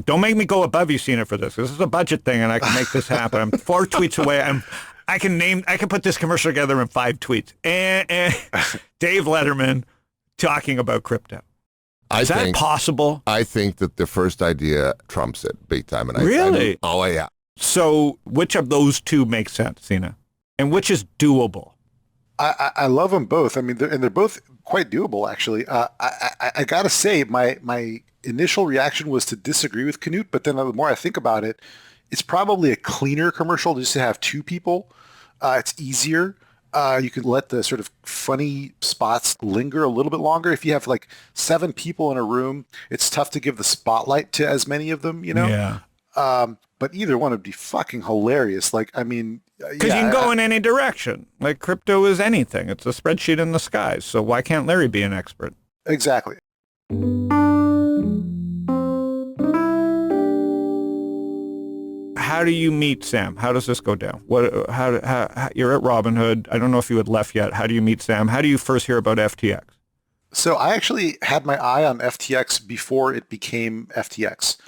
don't make me go above you, Sina, for this. This is a budget thing, and I can make this happen. I'm 4 tweets away. I can put this commercial together in 5 tweets. And Dave Letterman talking about crypto. Is that possible? I think that the first idea trumps it big time. And Really? Oh, yeah. So which of those 2 makes sense, Sina? And which is doable? I love them both. I mean, they're both quite doable, actually. I got to say, my initial reaction was to disagree with Knut, but then the more I think about it, it's probably a cleaner commercial just to have 2 people. It's easier. You can let the sort of funny spots linger a little bit longer. If you have like 7 people in a room, it's tough to give the spotlight to as many of them, Yeah. But either one would be fucking hilarious. Like, I mean... Because you can go in any direction. Like, crypto is anything. It's a spreadsheet in the skies. So why can't Larry be an expert? Exactly. How do you meet Sam? How does this go down? How you're at Robinhood. I don't know if you had left yet. How do you meet Sam? How do you first hear about FTX? So I actually had my eye on FTX before it became FTX.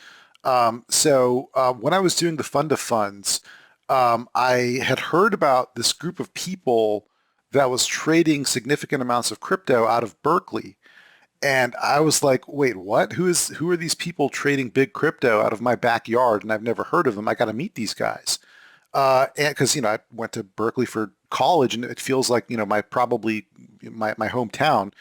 When I was doing the fund of funds, I had heard about this group of people that was trading significant amounts of crypto out of Berkeley. And I was like, wait, what? Who are these people trading big crypto out of my backyard? And I've never heard of them. I got to meet these guys. And because, I went to Berkeley for college, and it feels like, my hometown,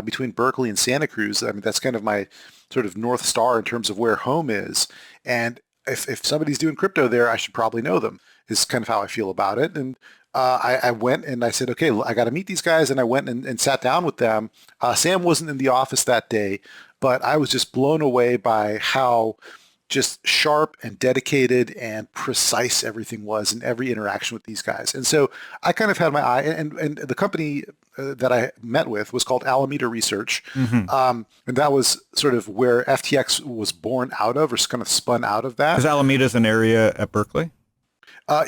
between Berkeley and Santa Cruz. I mean, that's kind of my sort of North Star in terms of where home is. And if somebody's doing crypto there, I should probably know them, is kind of how I feel about it. And I went and I said, okay, I got to meet these guys. And I went and sat down with them. Sam wasn't in the office that day, but I was just blown away by how just sharp and dedicated and precise everything was in every interaction with these guys. And so I kind of had my eye, and the company that I met with was called Alameda Research. And that was sort of where FTX was born out of, or kind of spun out of that. Is Alameda an area at Berkeley?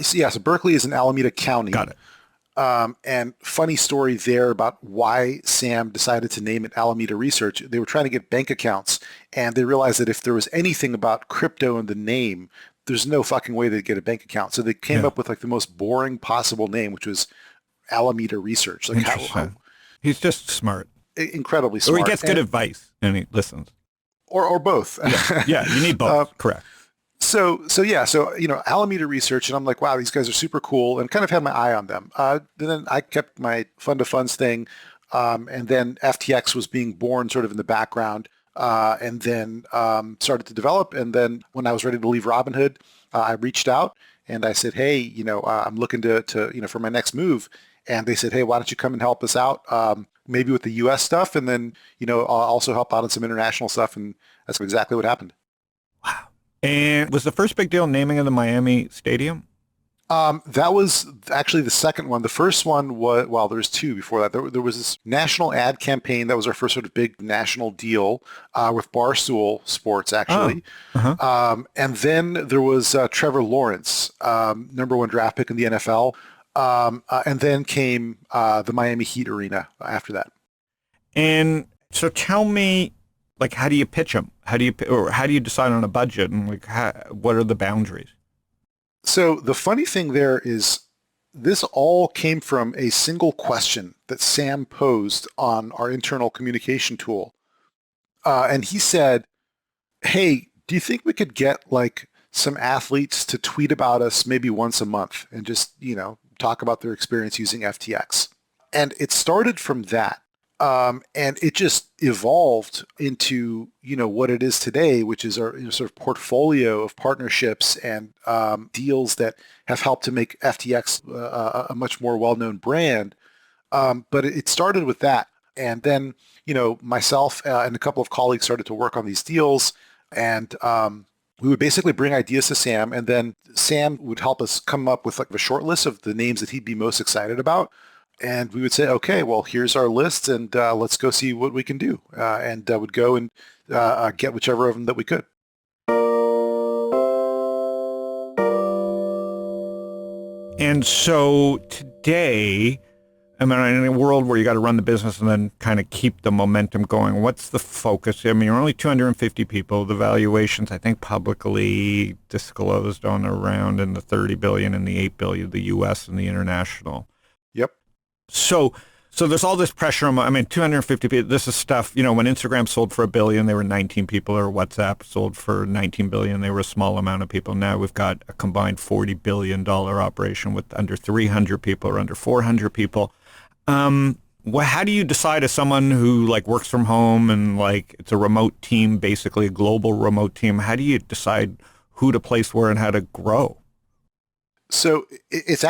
So Berkeley is in Alameda County. Got it. And funny story there about why Sam decided to name it Alameda Research. They were trying to get bank accounts, and they realized that if there was anything about crypto in the name, there's no fucking way they'd get a bank account. So they came Yeah. up with like the most boring possible name, which was Alameda Research. Like Interesting. He's just smart. incredibly Or he smart. gets good advice and he listens. Or both. Yeah, you need both. Correct. So Alameda Research, and I'm like, wow, these guys are super cool, and kind of had my eye on them. Then I kept my fund to funds thing, and then FTX was being born sort of in the background, and then started to develop. And then when I was ready to leave Robinhood, I reached out and I said, hey, I'm looking to for my next move. And they said, hey, why don't you come and help us out? Maybe with the U.S. stuff, and then I'll also help out on some international stuff. And that's exactly what happened. Wow. And was the first big deal naming of the Miami Stadium? That was actually the second one. The first one was, well, there's two before that. There was this national ad campaign. That was our first sort of big national deal with Barstool Sports, actually. Oh. Uh-huh. And then there was Trevor Lawrence, number one draft pick in the NFL. And then came the Miami Heat Arena after that. And so tell me, like, how do you pitch them? How do you decide on a budget, and like, what are the boundaries? So the funny thing there is this all came from a single question that Sam posed on our internal communication tool. And he said, hey, do you think we could get like some athletes to tweet about us maybe once a month and just, talk about their experience using FTX? And it started from that. And it just evolved into, what it is today, which is our sort of portfolio of partnerships and deals that have helped to make FTX a much more well-known brand. But it started with that. And then, myself and a couple of colleagues started to work on these deals. And we would basically bring ideas to Sam, and then Sam would help us come up with like a short list of the names that he'd be most excited about. And we would say, okay, well, here's our list, and let's go see what we can do. And would go and get whichever of them that we could. And so today, I mean, in a world where you got to run the business and then kind of keep the momentum going, what's the focus? I mean, you're only 250 people. The valuations, I think, publicly disclosed on around in the 30 billion and the 8 billion, the U.S. and the international. Yep. So there's all this pressure on, 250 people, this is stuff, when Instagram sold for $1 billion, they were 19 people, or WhatsApp sold for 19 billion, they were a small amount of people. Now we've got a combined $40 billion operation with under 300 people or under 400 people. How do you decide as someone who like works from home and like it's a remote team, basically a global remote team, how do you decide who to place where and how to grow? So it's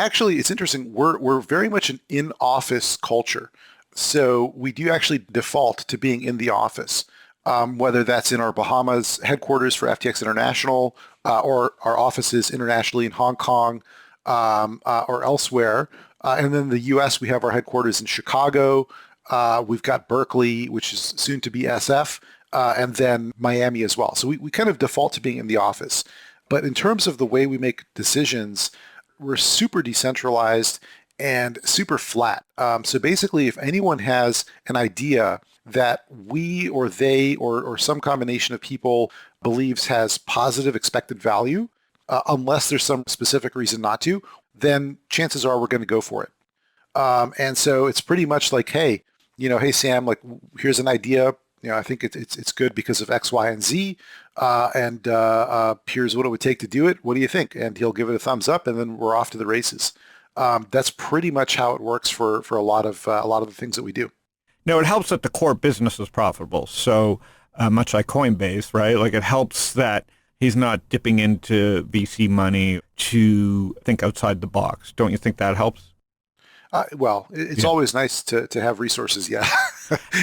interesting. We're very much an in-office culture. So we do actually default to being in the office, whether that's in our Bahamas headquarters for FTX International or our offices internationally in Hong Kong or elsewhere. And then the U.S., we have our headquarters in Chicago. We've got Berkeley, which is soon to be SF, and then Miami as well. So we kind of default to being in the office. But in terms of the way we make decisions, we're super decentralized and super flat. So basically, if anyone has an idea that we or they or some combination of people believes has positive expected value, unless there's some specific reason not to, then chances are we're going to go for it. And so it's pretty much like, hey, hey, Sam, like, here's an idea. I think it's good because of X, Y, and Z. And here's what it would take to do it. What do you think? And he'll give it a thumbs up, and then we're off to the races. That's pretty much how it works for a lot of the things that we do. Now, it helps that the core business is profitable. So much like Coinbase, right? Like it helps that he's not dipping into VC money to think outside the box. Don't you think that helps? Well, it's always nice to have resources, yeah.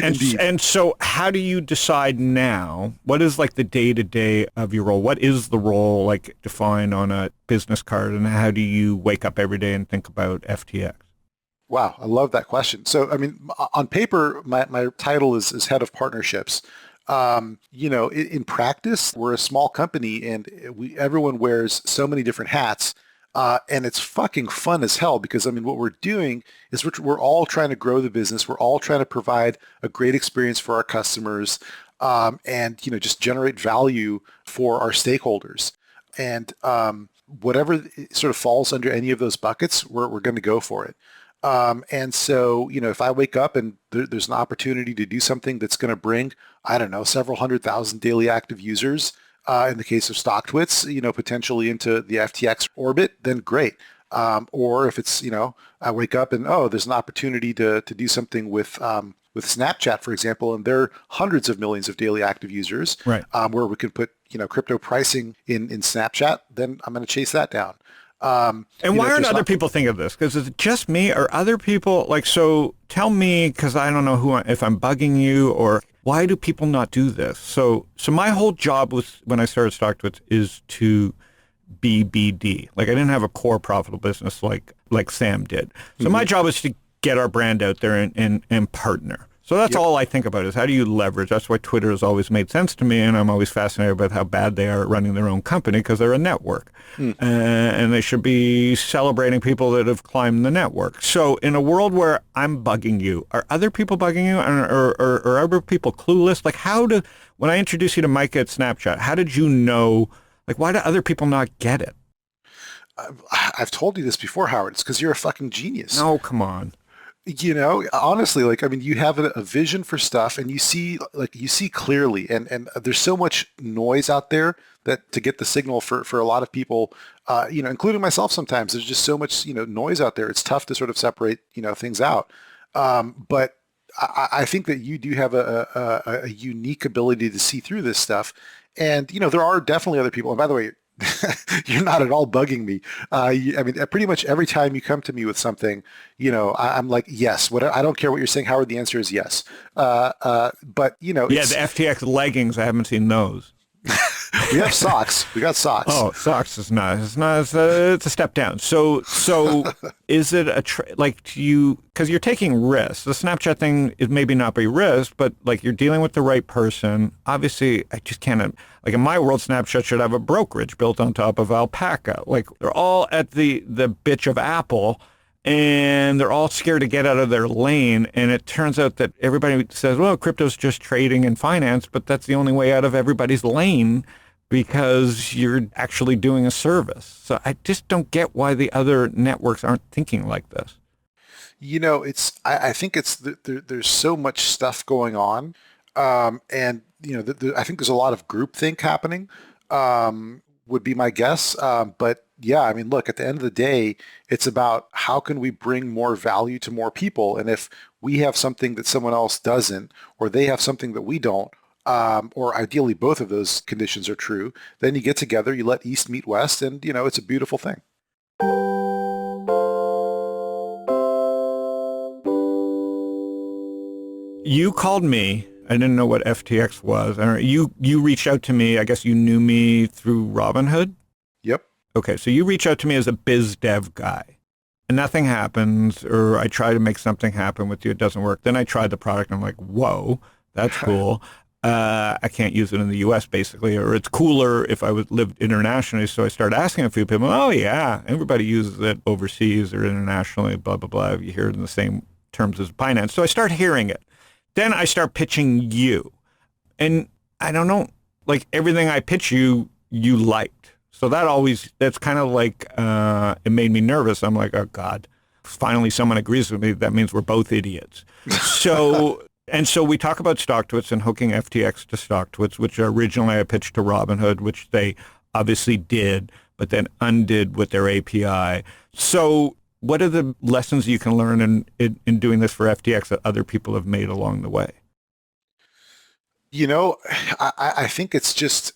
And so how do you decide now, what is like the day-to-day of your role? What is the role like defined on a business card, and how do you wake up every day and think about FTX? Wow, I love that question. So, I mean, on paper, my title is head of partnerships. In practice, we're a small company and everyone wears so many different hats. And it's fucking fun as hell because, I mean, what we're doing is we're all trying to grow the business. We're all trying to provide a great experience for our customers, and, just generate value for our stakeholders. And whatever sort of falls under any of those buckets, we're going to go for it. And so, if I wake up and there's an opportunity to do something that's going to bring, I don't know, several 100,000 daily active users, in the case of StockTwits, potentially into the FTX orbit, then great. Or if it's, I wake up and, oh, there's an opportunity to do something with Snapchat, for example, and there are hundreds of millions of daily active users, Right. Where we can put, crypto pricing in Snapchat, then I'm going to chase that down. And why aren't other people thinking of this? Because is it just me or other people? Like, so tell me, because I don't know if I'm bugging you, or why do people not do this? So my whole job when I started StockTwits is to be BD. Like, I didn't have a core profitable business like Sam did. So my job is to get our brand out there and partner. So that's all I think about is how do you leverage? That's why Twitter has always made sense to me, and I'm always fascinated about how bad they are at running their own company because they're a network. And they should be celebrating people that have climbed the network. So in a world where I'm bugging you, are other people bugging you, or are other people clueless? Like, when I introduced you to Micah at Snapchat, how did you know, like, why do other people not get it? I've told you this before, Howard. It's because you're a fucking genius. No, come on. Honestly, like, I mean, you have a vision for stuff and you see clearly, and there's so much noise out there that to get the signal for a lot of people, including myself sometimes, there's just so much, noise out there. It's tough to sort of separate, things out. But I think that you do have a unique ability to see through this stuff. And, there are definitely other people. And by the way, you're not at all bugging me. I mean, pretty much every time you come to me with something, I'm like, yes. I don't care what you're saying, Howard. The answer is yes. But Yeah, the FTX leggings, I haven't seen those. We have socks. We got socks. Oh, socks is nice. It's nice. It's a step down. So is it because you're taking risks. The Snapchat thing is maybe not be risk, but like you're dealing with the right person. Obviously, I just can't, like in my world, Snapchat should have a brokerage built on top of Alpaca. Like they're all at the bitch of Apple, and they're all scared to get out of their lane. And it turns out that everybody says, well, crypto's just trading and finance, but that's the only way out of everybody's lane because you're actually doing a service. So I just don't get why the other networks aren't thinking like this. I think there's so much stuff going on. And, I think there's a lot of groupthink happening, would be my guess. But yeah, I mean, look, at the end of the day, it's about how can we bring more value to more people? And if we have something that someone else doesn't, or they have something that we don't, or ideally both of those conditions are true, then you get together, you let East meet West, and, it's a beautiful thing. You called me. I didn't know what FTX was. You reached out to me. I guess you knew me through Robinhood? Yep. Okay, so you reach out to me as a biz dev guy. And nothing happens, or I try to make something happen with you. It doesn't work. Then I tried the product, and I'm like, whoa, that's cool. I can't use it in the U.S., basically, or it's cooler if I lived internationally. So I started asking a few people, oh, yeah, everybody uses it overseas or internationally, blah, blah, blah. You hear it in the same terms as Binance. So I start hearing it. Then I start pitching you. And I don't know, like everything I pitch you, you liked. So that's kind of like, it made me nervous. I'm like, oh, God, finally someone agrees with me. That means we're both idiots. So... And so we talk about StockTwits and hooking FTX to StockTwits, which originally I pitched to Robinhood, which they obviously did, but then undid with their API. So what are the lessons you can learn in doing this for FTX that other people have made along the way? I think it's just,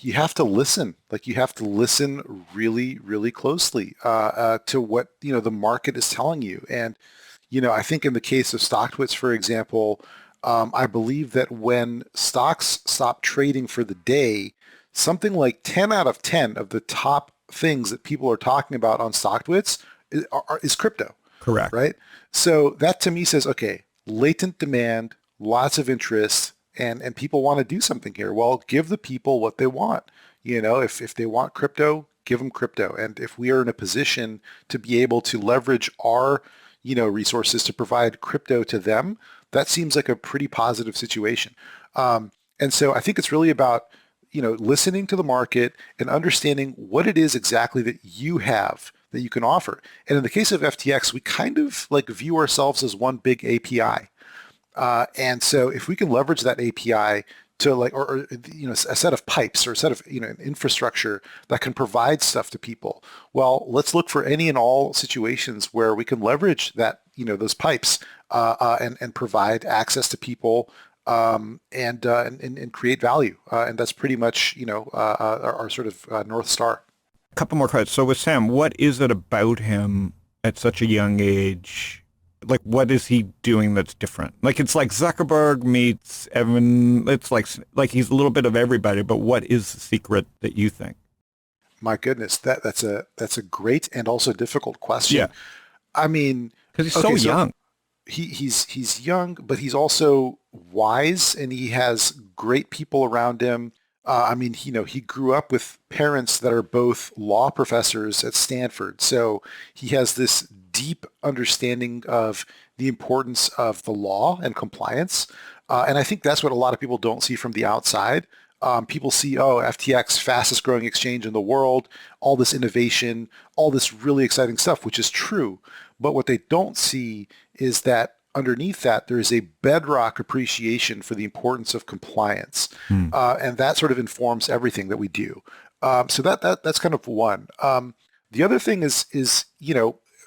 you have to listen. Like you have to listen really, really closely to what, the market is telling you. And I think in the case of StockTwits, for example, I believe that when stocks stop trading for the day, something like 10 out of 10 of the top things that people are talking about on StockTwits is crypto. Correct. Right? So that to me says, okay, latent demand, lots of interest, and people want to do something here. Well, give the people what they want. If they want crypto, give them crypto. And if we are in a position to be able to leverage our, resources to provide crypto to them, that seems like a pretty positive situation. And so I think it's really about, listening to the market and understanding what it is exactly that you have that you can offer. And in the case of FTX, we kind of like view ourselves as one big API. And so if we can leverage that API to or a set of pipes or a set of, an infrastructure that can provide stuff to people, well, let's look for any and all situations where we can leverage that, those pipes and provide access to people and create value. And that's pretty much, our sort of North Star. A couple more questions. So with Sam, what is it about him at such a young age? Like, what is he doing that's different? Like, it's like Zuckerberg meets Evan. It's like he's a little bit of everybody, but what is the secret that you think? My goodness, that's a great and also difficult question. Yeah. I mean, because he's so young. He's young, but he's also wise, and he has great people around him. He grew up with parents that are both law professors at Stanford. So he has this deep understanding of the importance of the law and compliance. And I think that's what a lot of people don't see from the outside. People see, FTX, fastest growing exchange in the world, all this innovation, all this really exciting stuff, which is true. But what they don't see is that underneath that, there is a bedrock appreciation for the importance of compliance. And that sort of informs everything that we do. So that's kind of one. The other thing is,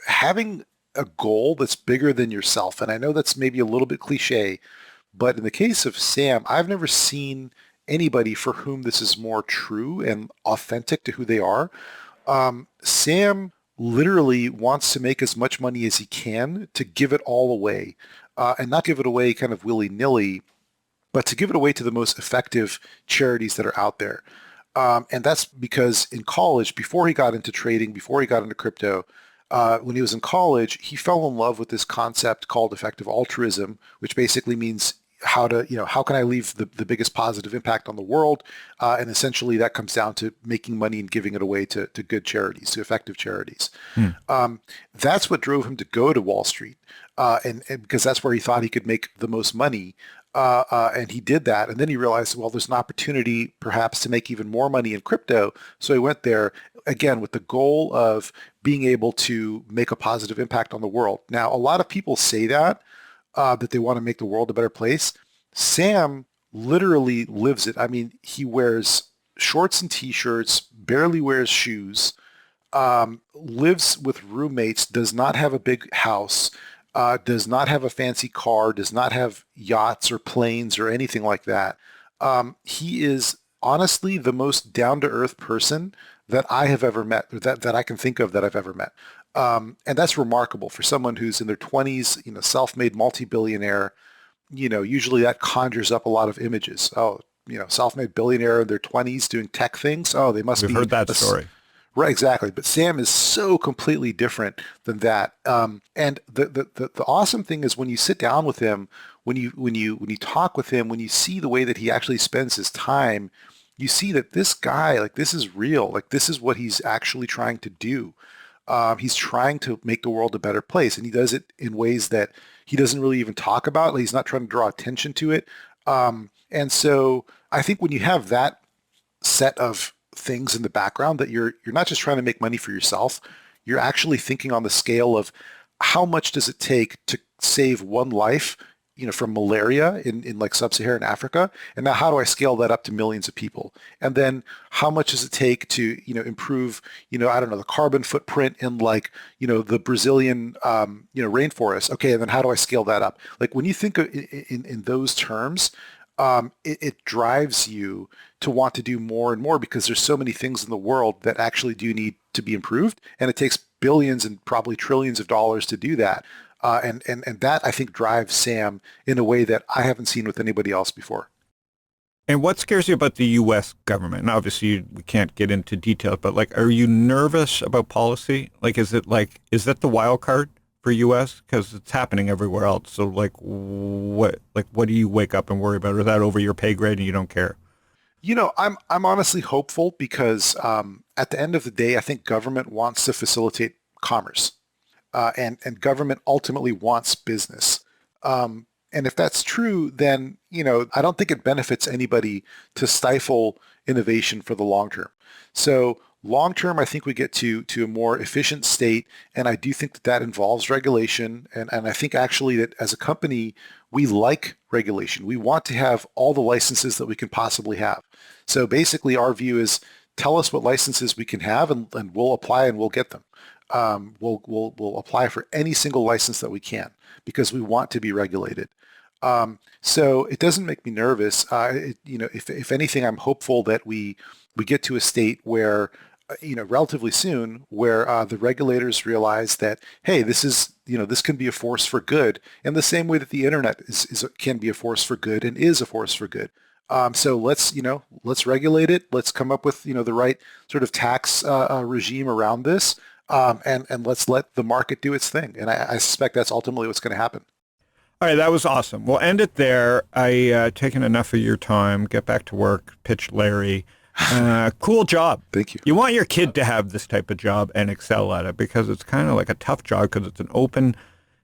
having a goal that's bigger than yourself. And I know that's maybe a little bit cliche, but in the case of Sam, I've never seen anybody for whom this is more true and authentic to who they are. Sam literally wants to make as much money as he can to give it all away, and not give it away kind of willy-nilly, but to give it away to the most effective charities that are out there. And that's because in college, before he got into trading, before he got into crypto, when he was in college, he fell in love with this concept called effective altruism, which basically means how can I leave the biggest positive impact on the world? And essentially that comes down to making money and giving it away to good charities, to effective charities. That's what drove him to go to Wall Street, and because that's where he thought he could make the most money. And he did that. And then he realized, well, there's an opportunity perhaps to make even more money in crypto. So he went there, again, with the goal of being able to make a positive impact on the world. Now, a lot of people say that they want to make the world a better place. Sam literally lives it. I mean, he wears shorts and T-shirts, barely wears shoes, lives with roommates, does not have a big house, does not have a fancy car, does not have yachts or planes or anything like that. He is honestly the most down-to-earth person that I have ever met, or that I can think of that I've ever met. And that's remarkable for someone who's in their 20s, self-made multi-billionaire. Usually that conjures up a lot of images. Oh, self-made billionaire in their 20s doing tech things. Oh, they must be. We've heard that story. Right, exactly. But Sam is so completely different than that. And the awesome thing is when you sit down with him, when you talk with him, when you see the way that he actually spends his time, you see that this guy, like, this is real. Like, this is what he's actually trying to do. He's trying to make the world a better place, and he does it in ways that he doesn't really even talk about. Like, he's not trying to draw attention to it. And so I think when you have that set of things in the background, that you're not just trying to make money for yourself, you're actually thinking on the scale of how much does it take to save one life, from malaria in like sub-Saharan Africa, and now how do I scale that up to millions of people? And then how much does it take to, improve, I don't know, the carbon footprint in like, the Brazilian, rainforest? Okay, and then how do I scale that up? Like, when you think of in those terms, it drives you to want to do more and more, because there's so many things in the world that actually do need to be improved, and it takes billions and probably trillions of dollars to do that. And that, I think, drives Sam in a way that I haven't seen with anybody else before. And what scares you about the U.S. government? And obviously, we can't get into details, but like, are you nervous about policy? Like, is that the wild card for U.S.? Because it's happening everywhere else. So what do you wake up and worry about? Or is that over your pay grade and you don't care? I'm honestly hopeful, because at the end of the day, I think government wants to facilitate commerce, and government ultimately wants business. And if that's true, then, I don't think it benefits anybody to stifle innovation for the long term. So long term, I think we get to a more efficient state, and I do think that involves regulation. And I think actually that as a company, we like regulation. We want to have all the licenses that we can possibly have. So basically, our view is tell us what licenses we can have, and we'll apply and we'll get them. We'll apply for any single license that we can because we want to be regulated. So it doesn't make me nervous. If anything, I'm hopeful that we get to a state where, relatively soon, where the regulators realize that, hey, this can be a force for good, in the same way that the internet can be a force for good and is a force for good. So let's regulate it. Let's come up with, the right sort of tax regime around this, and let's let the market do its thing. And I suspect that's ultimately what's going to happen. All right, that was awesome. We'll end it there. I taken enough of your time. Get back to work. Pitch Larry. Cool job. Thank you. You want your kid to have this type of job and excel at it, because it's kind of like a tough job, because it's an open,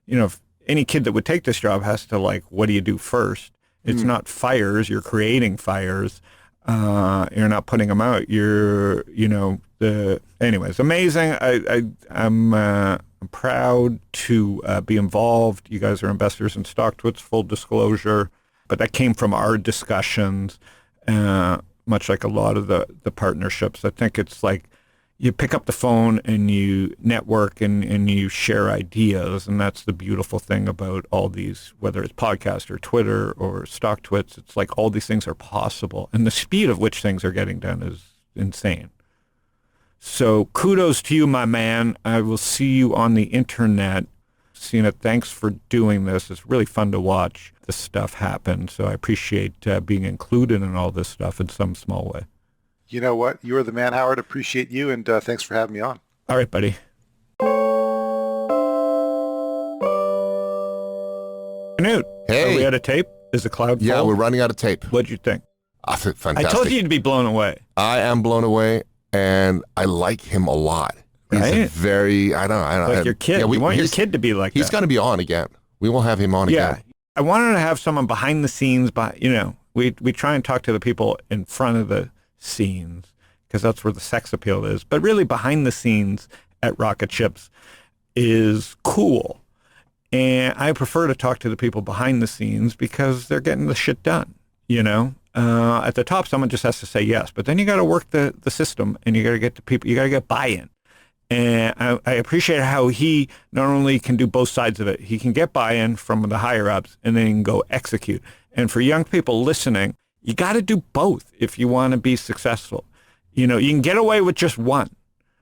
if any kid that would take this job has to, what do you do first? It's not fires. You're creating fires. You're not putting them out. Anyways, amazing. I'm proud to be involved. You guys are investors in StockTwits, full disclosure, but that came from our discussions, much like a lot of the partnerships. I think it's like you pick up the phone and you network and you share ideas, and that's the beautiful thing about all these, whether it's podcast or Twitter or StockTwits. It's like all these things are possible, and the speed of which things are getting done is insane. So kudos to you, my man. I will see you on the internet. Sina, thanks for doing this. It's really fun to watch this stuff happen. So I appreciate being included in all this stuff in some small way. You know what? You are the man, Howard. Appreciate you, and thanks for having me on. All right, buddy. Knut, hey. Are we out of tape? Is the cloud full? Yeah, we're running out of tape. What'd you think? Fantastic. I told you to be blown away. I am blown away, and I like him a lot. He's right? I don't Like your kid. Yeah, you want your kid to be like he's that. going to be on again. We will have him on again. Yeah. I wanted to have someone behind the scenes, we try and talk to the people in front of the scenes, because that's where the sex appeal is. But really behind the scenes at Rocket Ships is cool. And I prefer to talk to the people behind the scenes because they're getting the shit done, At the top, someone just has to say yes. But then you got to work the system, and you got to get the people, you got to get buy-in. And I appreciate how he not only can do both sides of it, he can get buy-in from the higher-ups, and then he can go execute. And for young people listening, you got to do both if you want to be successful. You can get away with just one,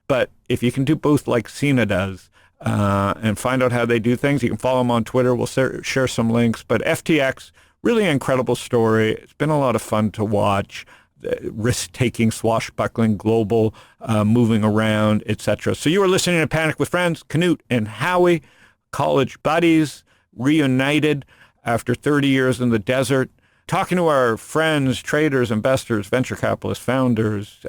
but if you can do both like Sina does, and find out how they do things, you can follow them on Twitter. We'll share some links. But FTX, really incredible story. It's been a lot of fun to watch. Risk-taking, swashbuckling, global, moving around, etc. So you are listening to Panic with Friends. Knut and Howie, college buddies, reunited after 30 years in the desert, talking to our friends, traders, investors, venture capitalists, founders,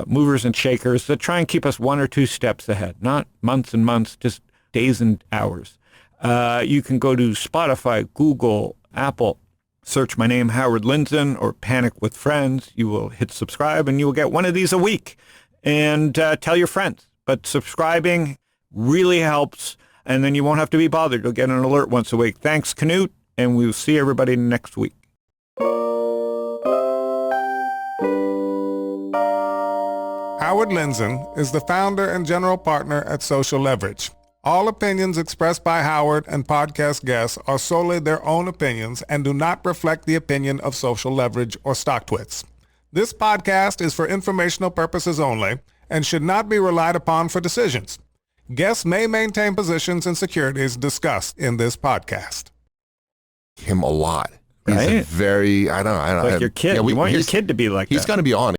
movers and shakers that try and keep us one or two steps ahead, not months and months, just days and hours. You can go to Spotify, Google, Apple, search my name, Howard Lindzen, or Panic with Friends. You will hit subscribe, and you will get one of these a week. And tell your friends. But subscribing really helps, and then you won't have to be bothered. You'll get an alert once a week. Thanks, Knut, and we'll see everybody next week. Howard Lindzen is the founder and general partner at Social Leverage. All opinions expressed by Howard and podcast guests are solely their own opinions and do not reflect the opinion of Social Leverage or StockTwits. This podcast is for informational purposes only and should not be relied upon for decisions. Guests may maintain positions in securities discussed in this podcast. Him a lot. He's right? a very, Like your kid. Yeah, you want your kid to be like that. He's going to be on.